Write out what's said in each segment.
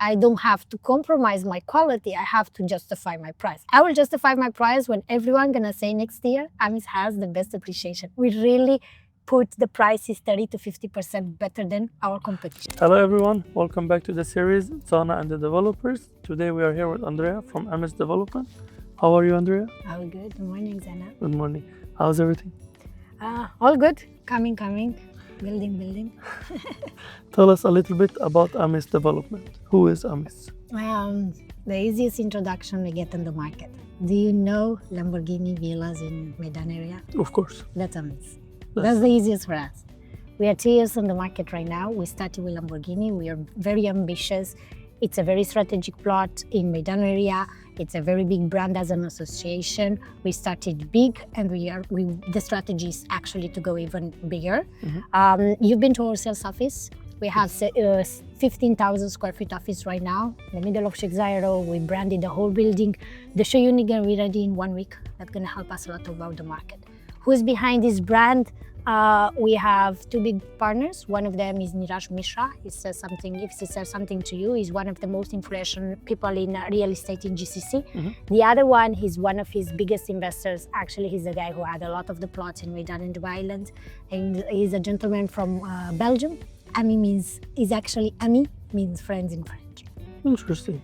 I don't have to compromise my quality. I have to justify my price. I will justify my price when everyone gonna say next year, Amis has the best appreciation. We really put the prices 30 to 50% better than our competition. Hello everyone, welcome back to the series Zana and the Developers. Today we are here with Andrea from MS Development. How are you, Andrea? Oh, good. Good morning, Zana. Good morning. How's everything? All good. Coming. Building. Tell us a little bit about Amis Development. Who is Amis? The easiest introduction we get in the market. Do you know Lamborghini villas in Medan area? Of course. That's Amis. That's the easiest for us. We are 2 years on the market right now. We started with Lamborghini. We are very ambitious. It's a very strategic plot in Medan area. It's a very big brand as an association. We started big, and the strategy is actually to go even bigger. You've been to our sales office. We have 15,000 square feet office right now in the middle of Sheikh Zayed Road. We branded the whole building. The show unit gonna be ready in 1 week. That's gonna help us a lot about the market. Who's behind this brand? We have 2 big partners. One of them is Niraj Mishra. He says something, if he says something to you, he's one of the most influential people in real estate in GCC. The other one, he's one of his biggest investors. Actually, he's the guy who had a lot of the plots in Medan and Dubai Island. And he's a gentleman from Belgium. Ami means friends in French. Interesting.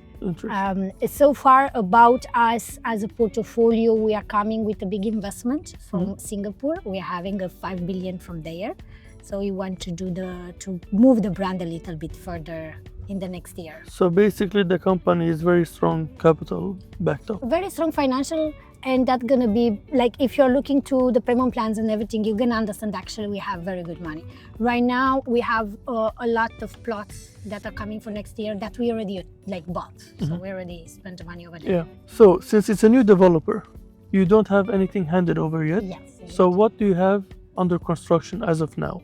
So far about us as a portfolio, we are coming with a big investment from Singapore. We are having a 5 billion from there. So we want to move the brand a little bit further in the next year. So basically the company is very strong capital backed up. Very strong financial, and that's gonna be like, if you're looking to the payment plans and everything, you're gonna understand actually we have very good money. Right now we have a lot of plots that are coming for next year that we already bought. So we already spent the money over there. Yeah. So since it's a new developer, you don't have anything handed over yet. Yes. So what do you have under construction as of now?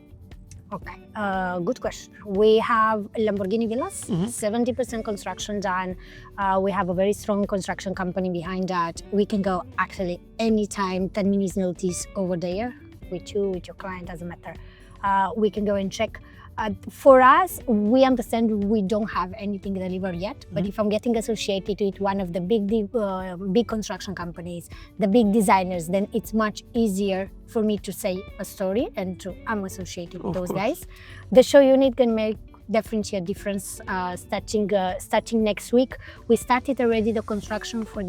Okay, good question. We have Lamborghini villas, 70% construction done. We have a very strong construction company behind that. We can go actually anytime, 10 minutes notice over there with you, with your client, doesn't matter. We can go and check. For us, we understand we don't have anything delivered yet, but if I'm getting associated with one of the big construction companies, the big designers, then it's much easier for me to say a story, and I'm associated with those guys. The show unit can make definitely a difference. Starting next week, we started already the construction for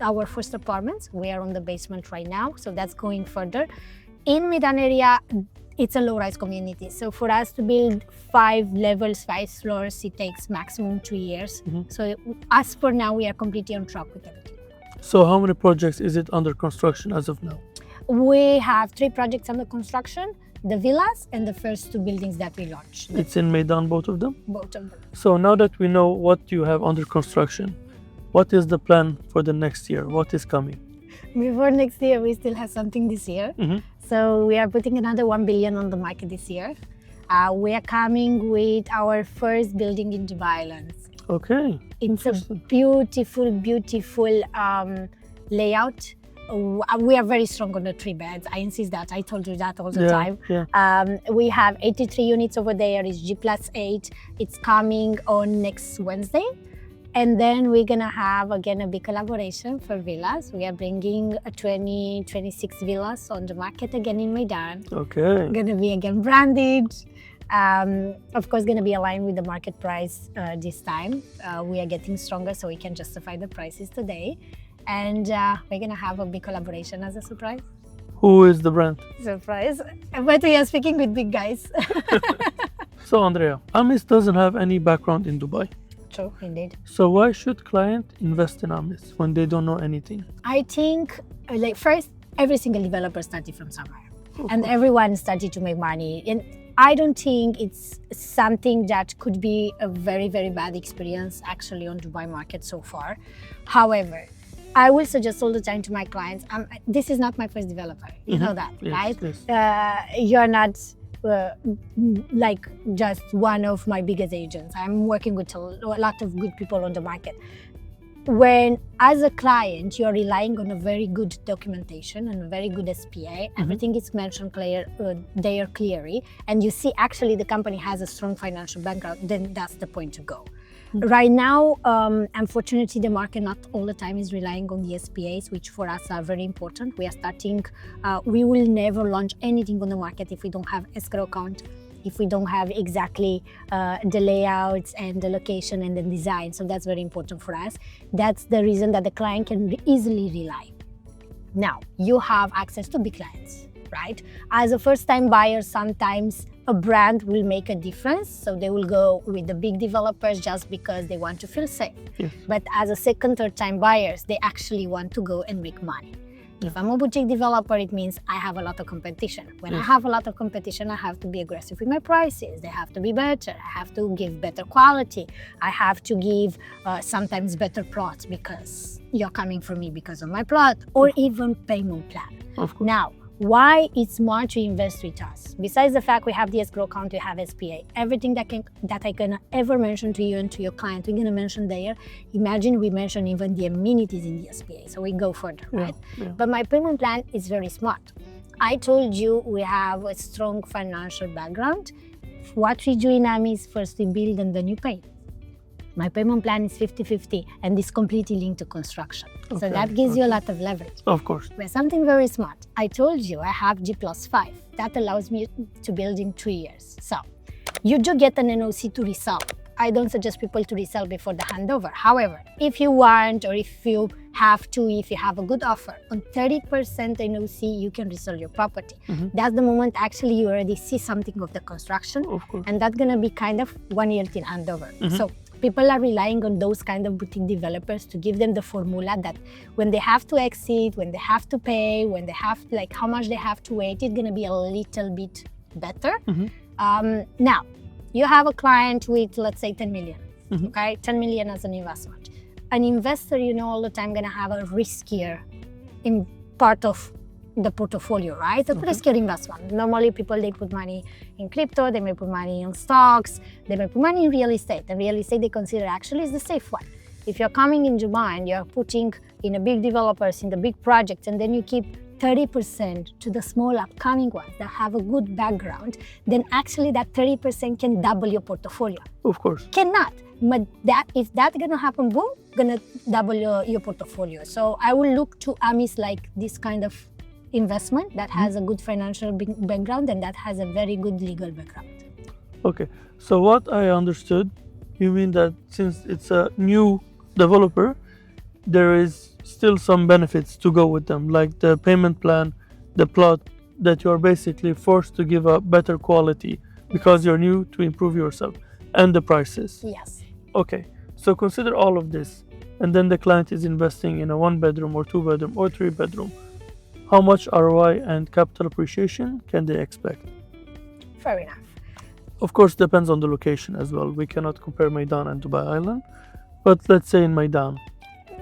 our first apartments. We are on the basement right now, so that's going further. In Medan area, it's a low-rise community. So for us to build 5 levels, 5 floors, it takes maximum 2 years. So as for now, we are completely on track with everything. So how many projects is it under construction as of now? We have 3 projects under construction, the villas and the first 2 buildings that we launched. It's in Medan, both of them? Both of them. So now that we know what you have under construction, what is the plan for the next year? What is coming? Before next year, we still have something this year. So we are putting another 1 billion on the market this year. We are coming with our first building in Dubai Island. Okay. It's a beautiful layout. We are very strong on the 3 beds. I insist that. I told you that all the time. Yeah. We have 83 units over there. It's G+8. It's coming on next Wednesday. And then we're gonna have again a big collaboration for villas. We are bringing 26 villas on the market again in Medan. Okay. Gonna be again branded. Of course, gonna be aligned with the market price this time. We are getting stronger, so we can justify the prices today. And we're gonna have a big collaboration as a surprise. Who is the brand? Surprise. But we are speaking with big guys. So Andrea, Amis doesn't have any background in Dubai. True, indeed. So why should client invest in Amis when they don't know anything? I think, first, every single developer started from somewhere, and everyone started to make money. And I don't think it's something that could be a very, very bad experience actually on Dubai market so far. However, I will suggest all the time to my clients, this is not my first developer. You know that, right? Yes. You're not just one of my biggest agents. I'm working with a lot of good people on the market. When, as a client, you're relying on a very good documentation and a very good SPA, everything is mentioned there clearly, and you see actually the company has a strong financial background, then that's the point to go. Right now, unfortunately, the market not all the time is relying on the SPAs, which for us are very important. We are starting, we will never launch anything on the market if we don't have escrow account, if we don't have exactly the layouts and the location and the design. So that's very important for us. That's the reason that the client can easily rely. Now, you have access to big clients, right? As a first-time buyer, sometimes a brand will make a difference. So they will go with the big developers just because they want to feel safe. Yes. But as a second, third-time buyers, they actually want to go and make money. If I'm a boutique developer, it means I have a lot of competition. When I have a lot of competition, I have to be aggressive with my prices. They have to be better. I have to give better quality. I have to give sometimes better plots because you're coming for me because of my plot, or even payment plan. Of course. Now, why it's smart to invest with us? Besides the fact we have the escrow account, we have SPA, everything that I can ever mention to you and to your client, we're gonna mention there. Imagine we mention even the amenities in the SPA, so we go further, right? Yeah. But my payment plan is very smart. I told you we have a strong financial background. What we do in AMI is first we build and then you pay. My payment plan is 50-50 and is completely linked to construction. Okay. So that gives you a lot of leverage. Of course. But something very smart. I told you I have G+5. That allows me to build in 2 years. So you do get an NOC to resell. I don't suggest people to resell before the handover. However, if you want or if you have to, if you have a good offer, on 30% NOC, you can resell your property. That's the moment actually you already see something of the construction. Of course. And that's gonna be kind of 1 year till handover. So people are relying on those kind of boutique developers to give them the formula that when they have to exit, when they have to pay, when they have, like how much they have to wait, it's gonna be a little bit better. Now, you have a client with, let's say, 10 million, okay? 10 million as an investment. An investor, you know, all the time gonna have a riskier in part of the portfolio, right? A riskier investment. Normally people, they put money in crypto, they may put money in stocks, they may put money in real estate. And real estate they consider actually is the safe one. If you're coming in Dubai and you're putting in a big developers, in the big projects, and then you keep 30% to the small upcoming ones that have a good background, then actually that 30% can double your portfolio. Of course. Cannot. But that if that's gonna happen, boom, gonna double your portfolio. So I will look to AMIs like this kind of investment that has a good financial background and that has a very good legal background. Okay, so what I understood, you mean that since it's a new developer, there is still some benefits to go with them, like the payment plan, the plot, that you're basically forced to give a better quality because you're new to improve yourself, and the prices. Yes. Okay, so consider all of this, and then the client is investing in a 1-bedroom or 2-bedroom or 3-bedroom. How much ROI and capital appreciation can they expect? Fair enough. Of course, depends on the location as well. We cannot compare Meydan and Dubai Island, but let's say in Meydan.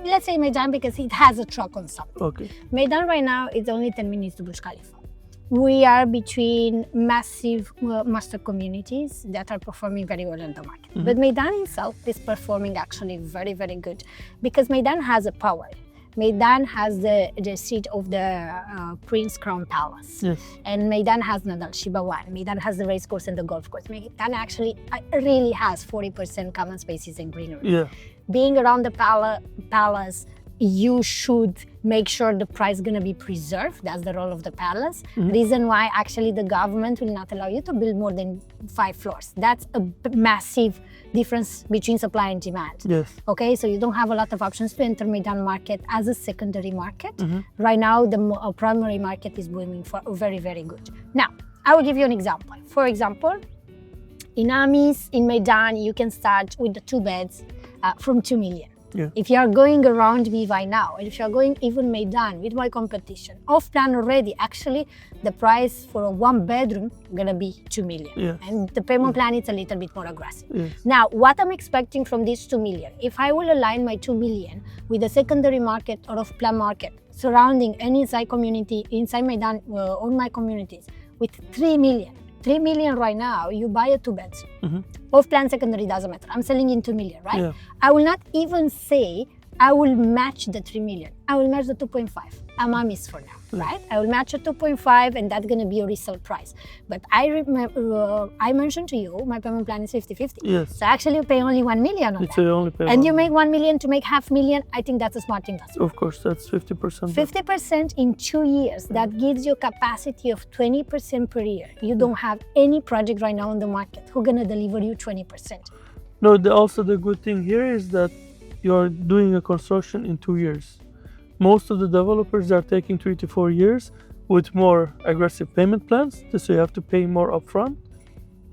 Let's say Meydan because it has a truck on something. Okay. Meydan right now is only 10 minutes to Burj Khalifa. We are between massive master communities that are performing very well in the market. But Meydan itself is performing actually very, very good because Meydan has a power. Meydan has the seat of the Prince Crown Palace. Yes. And Meydan has Nadal Shiba One. Meydan has the race course and the golf course. Meydan actually really has 40% common spaces and greenery. Yeah. Being around the palace, you should make sure the price is going to be preserved. That's the role of the palace. Reason why actually the government will not allow you to build more than 5 floors. That's a massive difference between supply and demand. Yes. Okay, so you don't have a lot of options to enter Meydan market as a secondary market. Right now, the primary market is booming for very, very good. Now, I will give you an example. For example, in Amis, in Meydan, you can start with the 2 beds from 2 million. Yeah. If you are going around me right now, and if you are going even Meydan with my competition, off plan already, actually, the price for a 1-bedroom gonna be 2 million. Yes. And the payment plan is a little bit more aggressive. Yes. Now, what I'm expecting from these 2 million, if I will align my 2 million with the secondary market or off plan market surrounding any inside community, inside Meydan, on my communities, with 3 million. 3 million right now, you buy a 2 beds. Off plan secondary doesn't matter. I'm selling in 2 million, right? Yeah. I will not even say I will match the 3 million. I will match the 2.5. I'm a miss for now, right? I will match a 2.5 and that's going to be a resale price. But I remember, I mentioned to you, my payment plan is 50-50. Yes. So actually you pay only 1 million on It's that. only pay And you 1 make 1 million to make $500,000. I think that's a smart investment. Of course, that's 50%. 50% in 2 years, that gives you a capacity of 20% per year. You don't have any project right now on the market who's going to deliver you 20%. No, also the good thing here is that you're doing a construction in 2 years. Most of the developers are taking 3 to 4 years with more aggressive payment plans, so you have to pay more upfront.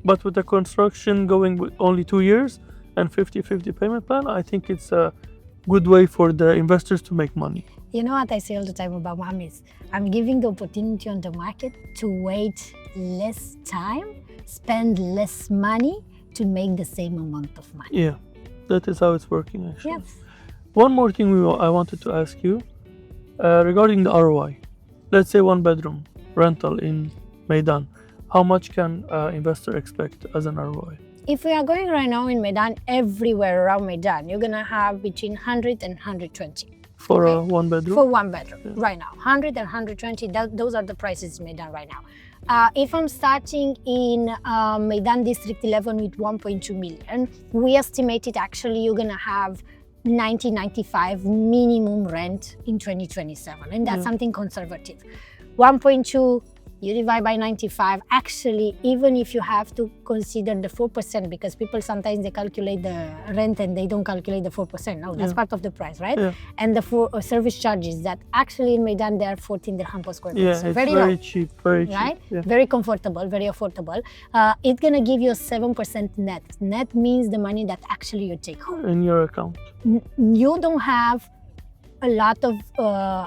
But with the construction going with only 2 years and 50-50 payment plan, I think it's a good way for the investors to make money. You know what I say all the time about Mohammeds? I'm giving the opportunity on the market to wait less time, spend less money to make the same amount of money. Yeah, that is how it's working actually. Yes. One more thing I wanted to ask you regarding the ROI. Let's say 1 bedroom rental in Meydan. How much can investor expect as an ROI? If we are going right now in Meydan, everywhere around Meydan, you're gonna have between 100 and 120. For a 1 bedroom? For 1 bedroom, right now. 100 and 120, those are the prices in Meydan right now. If I'm starting in Meydan District 11 with 1.2 million, we estimated actually you're gonna have 90-95 minimum rent in 2027, and that's something conservative. 1.2, you divide by 95. Actually, even if you have to consider the 4%, because people sometimes they calculate the rent and they don't calculate the 4%. No, that's part of the price, right? Yeah. And the service charges that actually in Meydan they are 14 dirham per square meter. Yeah, So it's very very low, cheap, very cheap. right? Yeah. Very comfortable, very affordable. It's gonna give you a 7% net. Net means the money that actually you take home. In your account. You don't have a lot of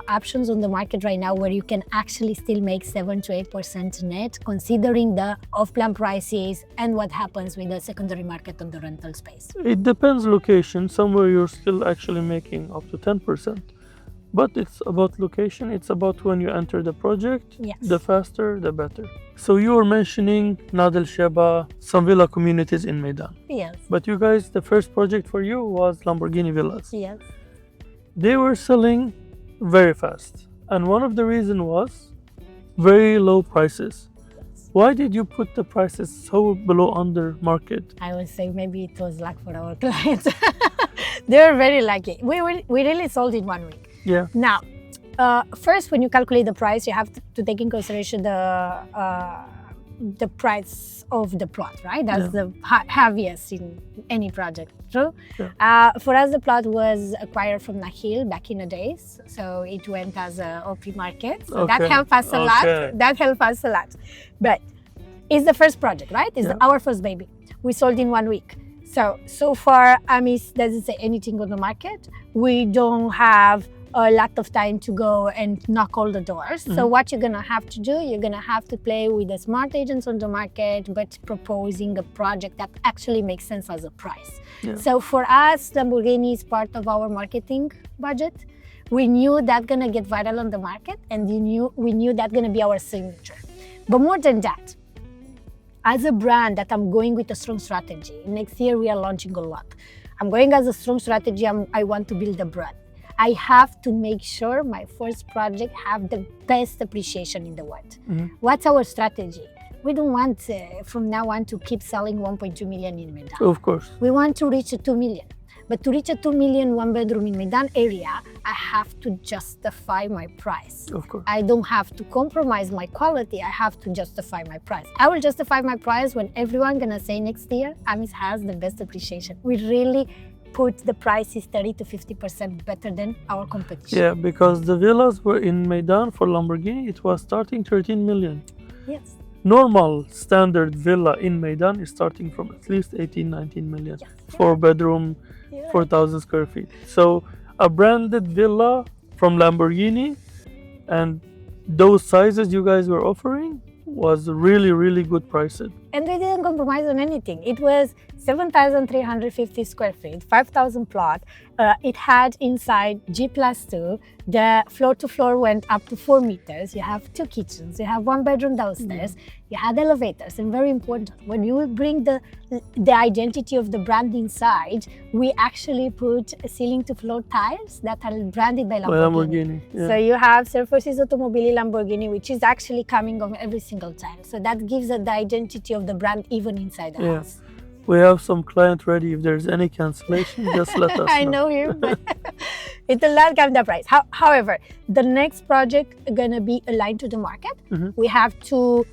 options on the market right now where you can actually still make 7 to 8% net, considering the off-plan prices and what happens with the secondary market on the rental space. It depends location. Somewhere you're still actually making up to 10%. But it's about location. It's about when you enter the project. Yes. The faster, the better. So you were mentioning Nadal Sheba, some villa communities in Meydan. Yes. But you guys, the first project for you was Lamborghini Villas. Yes. They were selling very fast. And one of the reasons was very low prices. Why did you put the prices so below under market? I would say maybe it was luck for our clients. They were very lucky. We really sold in 1 week. Yeah. Now, first, when you calculate the price, you have to take in consideration the price of the plot, right? That's the heaviest in any project, true? Yeah. For us, the plot was acquired from Nahil back in the days, so it went as a OP market. So that helped us a lot. That helped us a lot. But it's the first project, right? It's our first baby. We sold in 1 week. So far, Amis doesn't say anything on the market. We don't have a lot of time to go and knock all the doors. So what you're gonna have to do, you're gonna have to play with the smart agents on the market, but proposing a project that actually makes sense as a price. Yeah. So for us, Lamborghini is part of our marketing budget. We knew that gonna get viral on the market, and we knew that gonna be our signature. But more than that, as a brand that I'm going with a strong strategy, next year we are launching a lot. I'm going as a strong strategy, I want to build a brand. I have to make sure my first project have the best appreciation in the world. What's our strategy? We don't want from now on to keep selling 1.2 million in Meydan. Of course. We want to reach a 2 million. But to reach a 2 million 1 bedroom in Meydan area, I have to justify my price. Of course. I don't have to compromise my quality. I have to justify my price. I will justify my price when everyone gonna say next year, Amis has the best appreciation. We really put the prices 30 to 50% better than our competition. Yeah, because the villas were in Meydan for Lamborghini, it was starting 13 million. Yes. Normal standard villa in Meydan is starting from at least 18-19 million. Yes. 4 bedroom, 4,000 square feet. So a branded villa from Lamborghini and those sizes you guys were offering was really, really good pricing. And they didn't compromise on anything. It was 7,350 square feet, 5,000 plot. It had inside G+2. The floor to floor went up to 4 meters. You have 2 kitchens. You have 1 bedroom downstairs. You had elevators. And very important, when you bring the identity of the brand inside, we actually put ceiling to floor tiles that are branded by Lamborghini. Yeah. So you have Surfaces Automobili Lamborghini, which is actually coming on every single time. So that gives the identity of the brand even inside the house. We have some client ready. If there's any cancellation, just let us know. I know him, but it will not come the price. However, the next project gonna be aligned to the market. We have to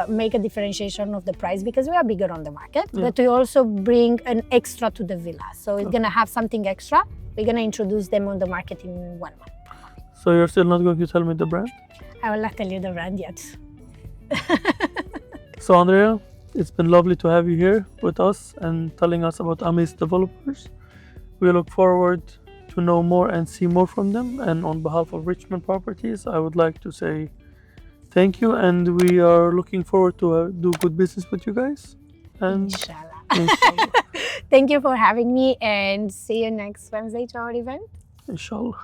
make a differentiation of the price because we are bigger on the market, but we also bring an extra to the villa. So it's gonna have something extra. We're gonna introduce them on the market in 1 month. So you're still not going to tell me the brand? I will not tell you the brand yet. So Andreea, it's been lovely to have you here with us and telling us about Amis Developers. We look forward to know more and see more from them. And on behalf of Richmond Properties, I would like to say thank you, and we are looking forward to do good business with you guys. And Inshallah. Thank you for having me, and see you next Wednesday to our event. Inshallah.